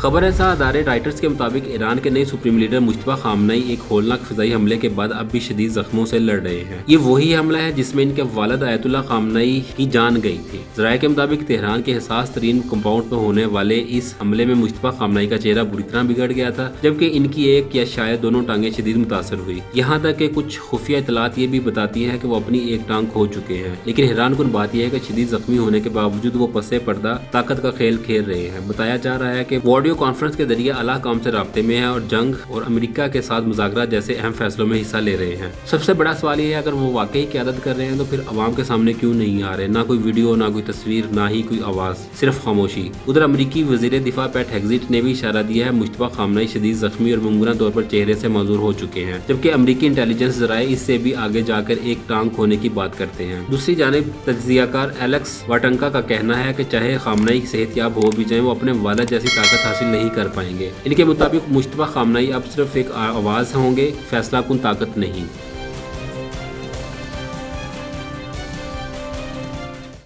खबर रसा अदारे राइटर्स के मुताबिक ईरान के नए सुप्रीम लीडर मुश्तबा खामनेई एक होलनाक फिजाई हमले के बाद अब भी शदीद जख्मों से लड़ रहे हैं। ये वही हमला है जिसमें इनके वालिद आयतुल्लाह खामनेई की जान गई थी। ज़राए के मुताबिक तेहरान के हसास तरीन कंपाउंड में होने वाले इस हमले में मुश्तबा खामनेई का चेहरा बुरी तरह बिगड़ गया था, जबकि इनकी एक या शायद दोनों टांगें शदीद मुतासर हुई। यहाँ तक कि कुछ खुफिया इतलात ये भी बताती हैं कि वो अपनी एक टांग खो चुके हैं। लेकिन हैरानकुन बात यह है कि शदीद जख्मी होने के बावजूद वो पसे पर्दा ताकत का खेल खेल रहे हैं। बताया जा रहा है कि वो ऑडियो कॉन्फ्रेंस के जरिए अला कौम से राब्ते में है और जंग और अमेरिका के साथ मुज़ाकरा जैसे अहम फैसलों में हिस्सा ले रहे हैं। सबसे बड़ा सवाल ये है, अगर वो वाकई क़यादत कर रहे हैं तो फिर अवाम के सामने क्यों नहीं आ रहे? ना कोई वीडियो, ना कोई तस्वीर, ना ही कोई आवाज़, सिर्फ खामोशी। उधर अमेरिकी वज़ीर दिफा पैट हेग्जिट ने भी इशारा दिया है मुश्तबा खामनेई शदीद जख्मी और मुमकिन तौर पर चेहरे से मौजूर हो चुके हैं, जबकि अमेरिकी इंटेलिजेंस ज़राए इससे भी आगे जाकर एक टांग खोने की बात करते हैं। दूसरी जानिब तज्ज़ियाकार एलेक्स वाटंका का कहना है कि चाहे खामनेई सेहतयाब हो भी जाएं, वो अपने वालिद जैसी ताकत हासिल नहीं कर पाएंगे। इनके मुताबिक मुश्तबा खामनेई अब सिर्फ एक आवाज़ होंगे, फैसला कुन ताकत नहीं।